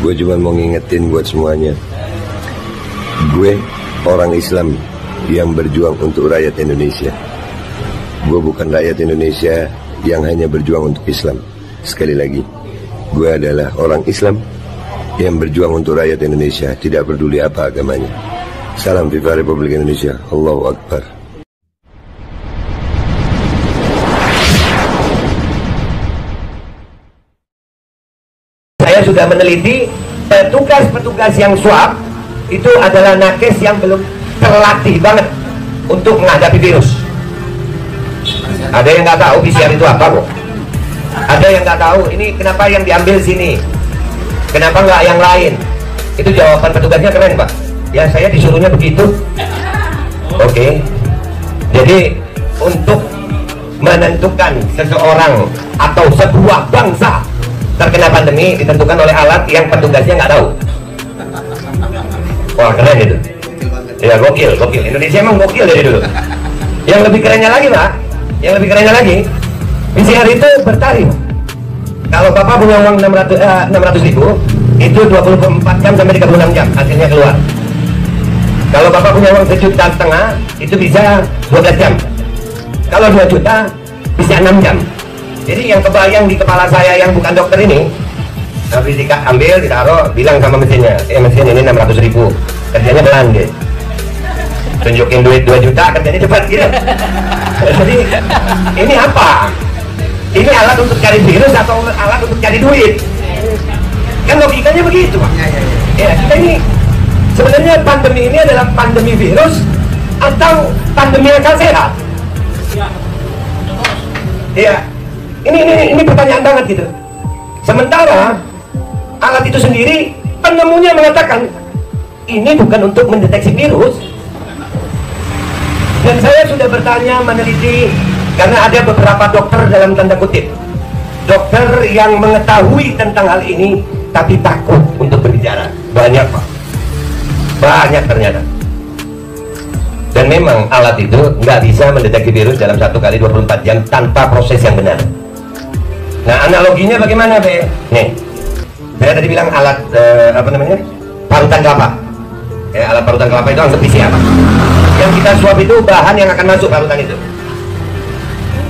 Gue cuma mau ngingetin buat semuanya, gue orang Islam yang berjuang untuk rakyat Indonesia. Gue bukan rakyat Indonesia yang hanya berjuang untuk Islam. Sekali lagi, gue adalah orang Islam yang berjuang untuk rakyat Indonesia, tidak peduli apa agamanya. Salam Viva Republik Indonesia. Allahu Akbar. Saya sudah meneliti, petugas-petugas yang swab itu adalah nakes yang belum terlatih banget untuk menghadapi virus. Ada yang nggak tahu PCR itu apa kok? Ada yang nggak tahu ini kenapa yang diambil sini, kenapa nggak yang lain? Itu jawaban petugasnya keren, Pak. Ya, saya disuruhnya begitu. Oke. Jadi untuk menentukan seseorang atau sebuah bangsa terkena pandemi ditentukan oleh alat yang petugasnya nggak tahu. Wah, keren itu. Ya, gokil. Indonesia emang gokil dari dulu. Yang lebih kerennya lagi, Pak, yang lebih kerennya lagi, PCR itu bertarif. Kalau Bapak punya uang 600 ribu, itu 24 jam sampai 36 jam hasilnya keluar. Kalau Bapak punya uang 1,5 juta, itu bisa 12 jam. Kalau 2 juta, bisa 6 jam. Jadi yang kebayang di kepala saya yang bukan dokter ini, habis ambil, ditaruh, bilang sama mesinnya, mesin ini 600 ribu, kerjanya pelan deh. Tunjukin duit 2 juta, kerjanya cepat gitu. Jadi ini apa? Ini alat untuk cari virus atau alat untuk cari duit? Kan logikanya begitu, Pak. Ya, kita ini sebenarnya pandemi ini adalah pandemi virus atau pandemi akal sehat? Iya. Ini pertanyaan banget gitu. Sementara alat itu sendiri penemunya mengatakan ini bukan untuk mendeteksi virus. Dan saya sudah bertanya, meneliti, karena ada beberapa dokter dalam tanda kutip, dokter yang mengetahui tentang hal ini tapi takut untuk berbicara. Banyak, Pak, banyak ternyata. Dan memang alat itu nggak bisa mendeteksi virus dalam 1 kali 24 jam tanpa proses yang benar. Nah, analoginya bagaimana, Be? Nih, saya tadi bilang alat parutan kelapa. Alat parutan kelapa itu anggap PCR, Pak. Yang kita swab itu bahan yang akan masuk parutan itu.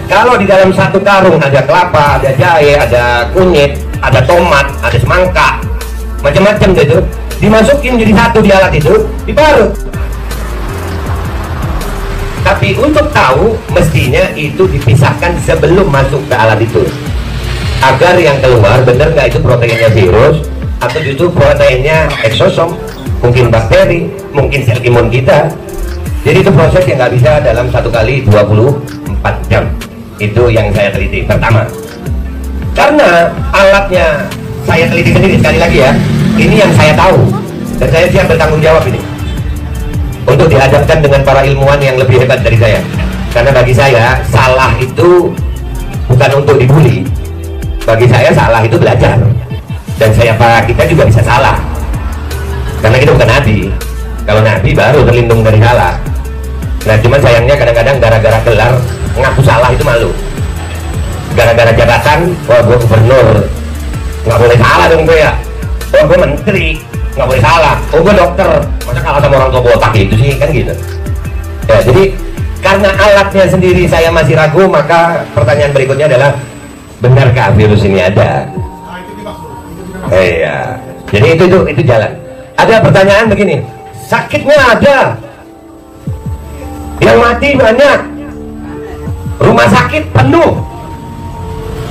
Kalau di dalam satu karung ada kelapa, ada jahe, ada kunyit, ada tomat, ada semangka, macam-macam gitu, dimasukin jadi satu di alat itu, diparut. Tapi untuk tahu, mestinya itu dipisahkan sebelum masuk ke alat itu, agar yang keluar bener nggak itu proteinnya virus atau justru proteinnya eksosom, mungkin bakteri, mungkin sel imun kita. Jadi itu proses yang nggak bisa dalam 1 kali 24 jam. Itu yang saya teliti pertama. Karena alatnya saya teliti sendiri, sekali lagi ya, ini yang saya tahu dan saya siap bertanggung jawab ini untuk dihadapkan dengan para ilmuwan yang lebih hebat dari saya. Karena bagi saya salah itu bukan untuk dibully. Bagi saya salah itu belajar. Dan kita juga bisa salah, karena kita bukan nabi. Kalau nabi baru terlindung dari salah. Nah, cuman sayangnya kadang-kadang gara-gara gelar ngaku salah itu malu. Gara-gara jabatan, wah gue gubernur, nggak boleh salah dong gue ya. Wah gue menteri, nggak boleh salah. Oh gue dokter, masa kalah sama orang tua botak itu sih, kan gitu. Ya, jadi karena alatnya sendiri saya masih ragu, maka pertanyaan berikutnya adalah, benarkah virus ini ada? Iya. Jadi itu jalan. Ada pertanyaan begini, sakitnya ada, yang mati banyak, rumah sakit penuh.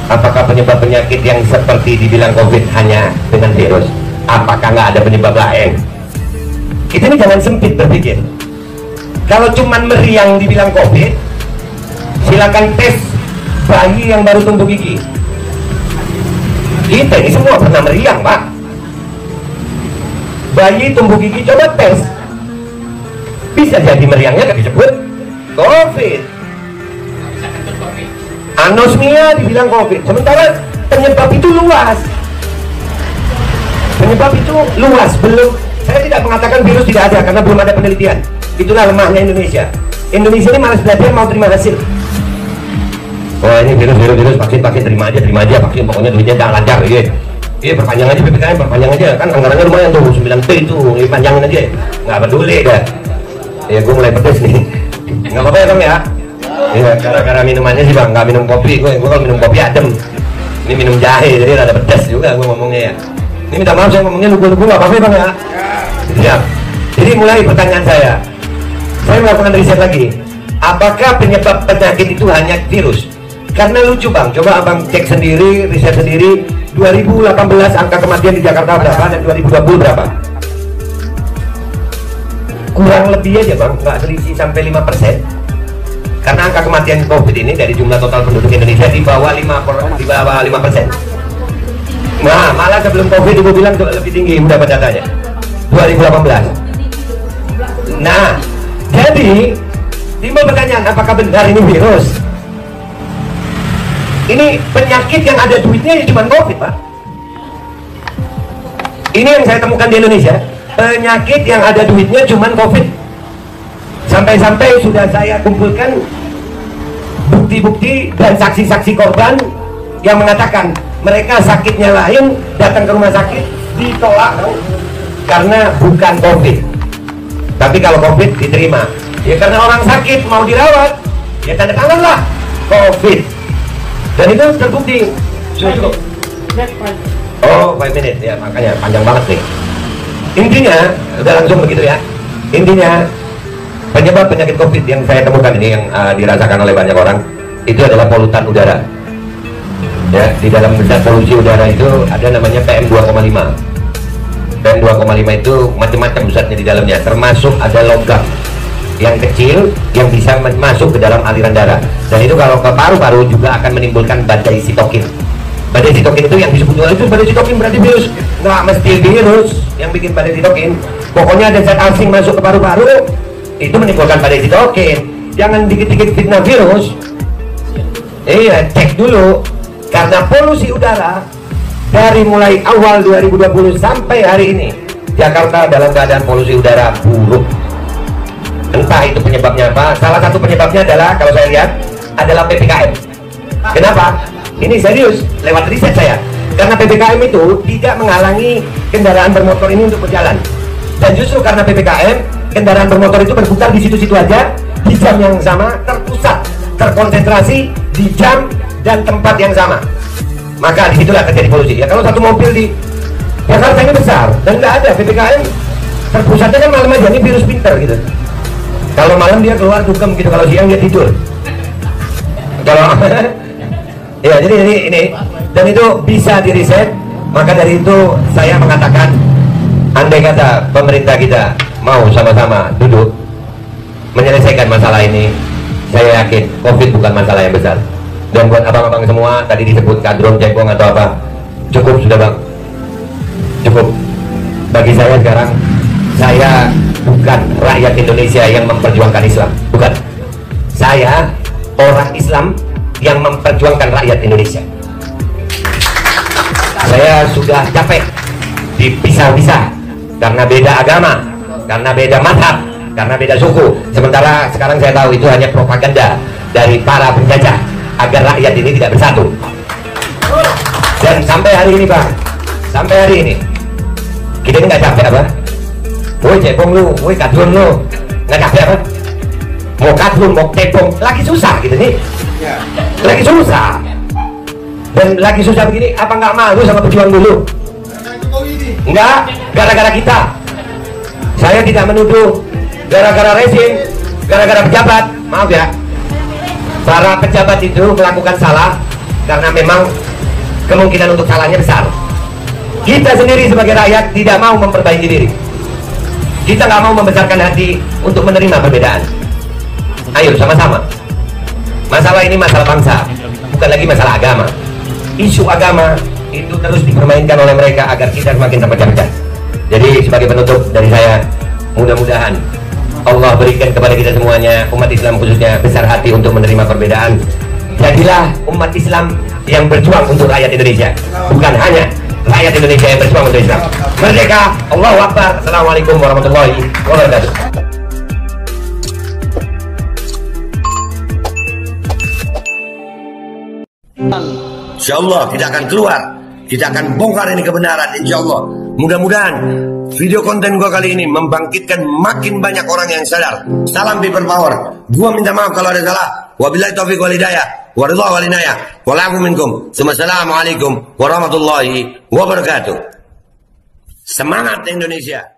Apakah penyebab penyakit yang seperti dibilang COVID hanya dengan virus? Apakah nggak ada penyebab lain? Kita ini jangan sempit berpikir. Kalau cuman meriang dibilang COVID, silakan tes bayi yang baru tumbuh gigi. Kita ini semua pernah meriang, Pak. Bayi tumbuh gigi, coba tes, bisa jadi meriangnya nggak disebut COVID. Anosmia dibilang COVID, sementara penyebab itu luas. Belum, saya tidak mengatakan virus tidak ada karena belum ada penelitian. Itulah lemahnya Indonesia. Indonesia ini malas belajar, mau terima hasil. Wah, ini virus vaksin terima aja vaksin, pokoknya duitnya jangan lancar gitu. Iya, perpanjang aja PPKM, perpanjang aja, kan anggarannya lumayan tuh, 9T itu, panjangin aja, nggak peduli dah. Ya gue mulai pedes nih, nggak apa-apa ya Bang ya. Iya, gara-gara minumannya sih Bang, nggak minum kopi, gue kalau minum kopi adem, ini minum jahe, jadi rada pedes juga gue ngomongnya ya. Ini minta maaf saya ngomongnya lugu-lugu, nggak apa-apa ya Bang ya. Ya, jadi mulai pertanyaan saya melakukan riset lagi, apakah penyebab penyakit itu hanya virus? Karena lucu Bang, coba Abang cek sendiri, riset sendiri, 2018 angka kematian di Jakarta berapa dan 2020 berapa? Kurang lebih aja Bang, nggak selisih sampai 5%. Karena angka kematian COVID ini dari jumlah total penduduk Indonesia di bawah 5%. Nah, malah sebelum COVID ibu bilang lebih tinggi, udah dapat datanya 2018. Nah, jadi timbul pertanyaan, apakah benar ini virus? Ini penyakit yang ada duitnya ya cuma COVID Pak. Ini yang saya temukan di Indonesia, penyakit yang ada duitnya cuma COVID. Sampai-sampai sudah saya kumpulkan bukti-bukti dan saksi-saksi korban yang mengatakan mereka sakitnya lain, datang ke rumah sakit ditolak karena bukan COVID. Tapi kalau COVID diterima, ya karena orang sakit mau dirawat, ya tanda tangan lah COVID. Dan itu terbukti. Sudah cukup. Oh, 5 menit ya, makanya panjang banget nih. Intinya, udah langsung begitu ya. Intinya, penyebab penyakit COVID yang saya temukan ini yang dirasakan oleh banyak orang itu adalah polutan udara. Ya, di dalam zat polusi udara itu ada namanya PM 2,5. PM 2,5 itu macam-macam zatnya di dalamnya, termasuk ada logam yang kecil yang bisa masuk ke dalam aliran darah, dan itu kalau ke paru-paru juga akan menimbulkan badai sitokin. Badai sitokin itu yang disebut itu badai sitokin berarti virus, nggak mesti virus yang bikin badai sitokin. Pokoknya ada zat asing masuk ke paru-paru itu menimbulkan badai sitokin. Jangan dikit-dikit fitnah virus. Iya, cek dulu, karena polusi udara dari mulai awal 2020 sampai hari ini Jakarta dalam keadaan polusi udara buruk. Entah itu penyebabnya apa, salah satu penyebabnya adalah kalau saya lihat adalah PPKM. Kenapa? Ini serius, lewat riset saya. Karena PPKM itu tidak menghalangi kendaraan bermotor ini untuk berjalan. Dan justru karena PPKM, kendaraan bermotor itu berputar di situ-situ aja, di jam yang sama, terpusat, terkonsentrasi di jam dan tempat yang sama. Maka disitulah terjadi polusi. Ya kalau satu mobil di Jakarta ini besar dan nggak ada PPKM, terpusatnya kan malam aja, ini virus pinter gitu. Kalau malam dia keluar dukem gitu, kalau siang dia tidur. Kalau ya jadi ini dan itu bisa diriset. Maka dari itu saya mengatakan, andai kata pemerintah kita mau sama-sama duduk menyelesaikan masalah ini, saya yakin COVID bukan masalah yang besar. Dan buat abang-abang semua tadi disebut kadron cebong atau apa, cukup sudah Bang, cukup. Bagi saya sekarang, saya bukan rakyat Indonesia yang memperjuangkan Islam, bukan. Saya orang Islam yang memperjuangkan rakyat Indonesia. Saya sudah capek dipisah-pisah karena beda agama, karena beda mazhab, karena beda suku. Sementara sekarang saya tahu itu hanya propaganda dari para penjajah agar rakyat ini tidak bersatu. Dan sampai hari ini Bang, sampai hari ini kita ini nggak capek apa? Woi cebong lu, woi kadrun lu, nggak capek apa? Mau kadrun, mau cebong, lagi susah gitu nih, lagi susah. Dan lagi susah begini, apa nggak malu sama pejuang dulu? Enggak, gara-gara kita. Saya tidak menuduh gara-gara rezim, gara-gara pejabat, maaf ya. Para pejabat itu melakukan salah karena memang kemungkinan untuk salahnya besar. Kita sendiri sebagai rakyat tidak mau memperbaiki diri. Kita nggak mau membesarkan hati untuk menerima perbedaan. Ayo sama-sama. Masalah ini masalah bangsa, bukan lagi masalah agama. Isu agama itu terus dipermainkan oleh mereka agar kita semakin terpecah-pecah. Jadi sebagai penutup dari saya, mudah-mudahan Allah berikan kepada kita semuanya, umat Islam khususnya, besar hati untuk menerima perbedaan. Jadilah umat Islam yang berjuang untuk rakyat Indonesia, bukan hanya rakyat Indonesia yang berjuang untuk Islam. Merdeka, Allahu Akbar. Assalamualaikum warahmatullahi wabarakatuh. Insya Allah tidak akan keluar. Kita akan bongkar ini kebenaran, insya Allah. Mudah-mudahan video konten gue kali ini membangkitkan makin banyak orang yang sadar. Salam people power. Gue minta maaf kalau ada salah. Wabillahi taufiq wal hidayah. Waridha wal inayah. Walafu minkum. Assalamualaikum warahmatullahi wabarakatuh. Semangat Indonesia.